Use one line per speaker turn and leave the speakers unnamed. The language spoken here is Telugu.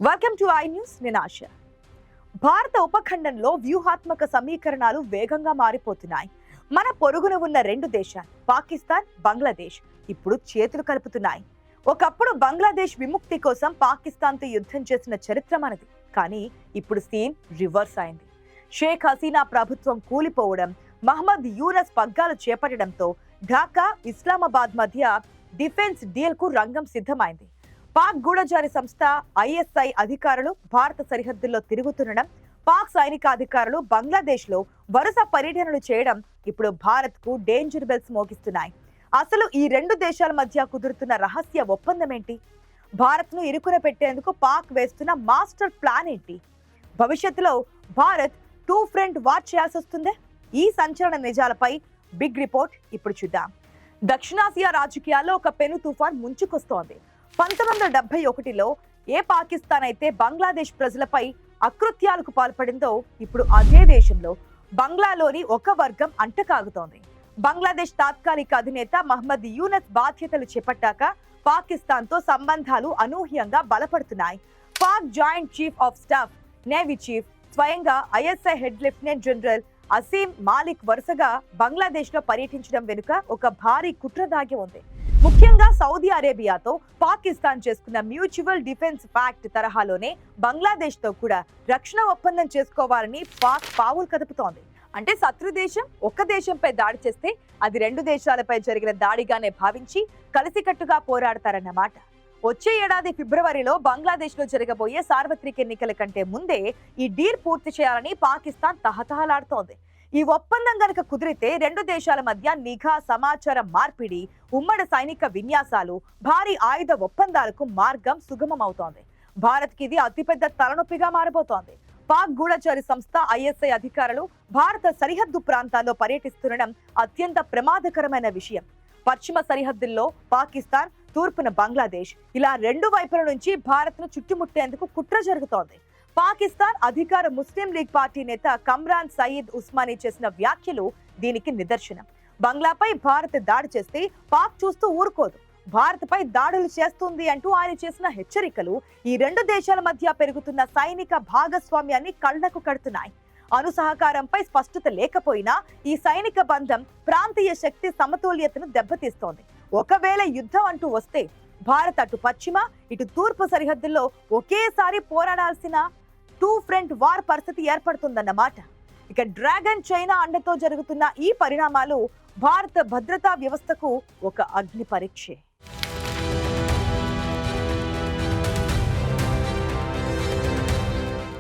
Welcome to I news. నేను ఆశ. భారత ఉపఖండంలో వ్యూహాత్మక సమీకరణాలు వేగంగా మారిపోతున్నాయి. మన పొరుగున ఉన్న రెండు దేశాలు పాకిస్తాన్, బంగ్లాదేశ్ ఇప్పుడు చేతులు కలుపుతున్నాయి. ఒకప్పుడు బంగ్లాదేశ్ విముక్తి కోసం పాకిస్తాన్తో యుద్ధం చేసిన చరిత్ర మనది. కానీ ఇప్పుడు సీన్ రివర్స్ అయింది. షేక్ హసీనా ప్రభుత్వం కూలిపోవడం, మహమ్మద్ యూనస్ పగ్గాలు చేపట్టడంతో ఢాకా, ఇస్లామాబాద్ మధ్య డిఫెన్స్ డీల్ కు రంగం సిద్ధమైంది. పాక్ గూఢచారి సంస్థ ఐఎస్ఐ అధికారులు భారత సరిహద్దుల్లో తిరుగుతుండడం, పాక్ సైనిక అధికారులు బంగ్లాదేశ్ లో వరుస పర్యటనలు చేయడం ఇప్పుడు భారత్ కు డేంజర్ బెల్స్ మోగిస్తున్నాయి. అసలు ఈ రెండు దేశాల మధ్య కుదురుతున్న రహస్య ఒప్పందం ఏంటి? భారత్ ను ఇరుకున పెట్టేందుకు పాక్ వేస్తున్న మాస్టర్ ప్లాన్ ఏంటి? భవిష్యత్తులో భారత్ టూ ఫ్రంట్ వార్ చేయాల్సి వస్తుందే? ఈ సంచలన నిజాలపై బిగ్ రిపోర్ట్ ఇప్పుడు చూద్దాం. దక్షిణాసియా రాజకీయాల్లో ఒక పెను తుఫాన్ ముంచుకొస్తోంది. 1971లో ఏ పాకిస్తాన్ అయితే బంగ్లాదేశ్ ప్రజలపై అకృత్యాలకు పాల్పడిందో ఇప్పుడు అదే దేశంలో బంగ్లాలోని ఒక వర్గం అంటకాగుతోంది. బంగ్లాదేశ్ తాత్కాలిక అధినేత మహమ్మద్ యూనస్ బాధ్యతలు చేపట్టాక పాకిస్తాన్ తో సంబంధాలు అనూహ్యంగా బలపడుతున్నాయి. Pak joint chief of staff, navy chief, స్వయంగా ISI head lieutenant general Asim Malik వరుసగా బంగ్లాదేశ్ లో పర్యటించడం వెనుక ఒక భారీ కుట్ర దాగి ఉంది. ముఖ్యంగా సౌదీ అరేబియాతో పాకిస్తాన్ చేసుకున్న మ్యూచువల్ డిఫెన్స్ ప్యాక్ట్ తరహాలోనే బంగ్లాదేశ్ తో కూడా రక్షణ ఒప్పందం చేసుకోవాలని పాక్ పావులు కదుపుతోంది. అంటే శత్రు దేశం ఒక్క దేశంపై దాడి చేస్తే అది రెండు దేశాలపై జరిగిన దాడిగానే భావించి కలిసికట్టుగా పోరాడతారన్నమాట. వచ్చే ఏడాది ఫిబ్రవరిలో బంగ్లాదేశ్ లో జరగబోయే సార్వత్రిక ఎన్నికల కంటే ముందే ఈ డీల్ పూర్తి చేయాలని పాకిస్తాన్ తహతహలాడుతోంది. ఈ ఒప్పందం గనుక కుదిరితే రెండు దేశాల మధ్య నిఘా, సమాచార మార్పిడి, ఉమ్మడి సైనిక విన్యాసాలు, భారీ ఆయుధ ఒప్పందాలకు మార్గం సుగమమవుతోంది. భారత్ కి ఇది అతిపెద్ద తలనొప్పిగా మారబోతోంది. పాక్ గూఢచారి సంస్థ ఐఎస్ఐ అధికారులు భారత సరిహద్దు ప్రాంతాల్లో పర్యటిస్తుండడం అత్యంత ప్రమాదకరమైన విషయం. పశ్చిమ సరిహద్దుల్లో పాకిస్తాన్, తూర్పున బంగ్లాదేశ్, ఇలా రెండు వైపుల నుంచి భారత్ ను చుట్టుముట్టేందుకు కుట్ర జరుగుతోంది. పాకిస్తాన్ అధికార ముస్లిం లీగ్ పార్టీ నేత కమ్రాన్ సయీద్ ఉస్మానీ చేసిన వ్యాఖ్యలు దీనికి నిదర్శనం. బంగ్లాపై భారత్ దాడి చేస్తే పాక్ చూస్తూ ఊరుకోదు, భారత్ పై దాడులు చేస్తుంది అంటూ ఆయన చేసిన హెచ్చరికలు ఈ రెండు దేశాల మధ్య పెరుగుతున్న సైనిక భాగస్వామ్యాన్ని కళ్లకు కడుతున్నాయి. అణు సహకారంపై స్పష్టత లేకపోయినా ఈ సైనిక బంధం ప్రాంతీయ శక్తి సమతుల్యతను దెబ్బతీస్తోంది. ఒకవేళ యుద్ధం అంటూ వస్తే భారత్ అటు పశ్చిమ, ఇటు తూర్పు సరిహద్దుల్లో ఒకేసారి పోరాడాల్సిన టూ ఫ్రంట్ వార్ పరిస్థితి ఏర్పడుతుందన్నమాట. ఇక డ్రాగన్ చైనా అండతో జరుగుతున్న ఈ పరిణామాలు భారత భద్రతా వ్యవస్థకు ఒక అగ్ని పరీక్షే.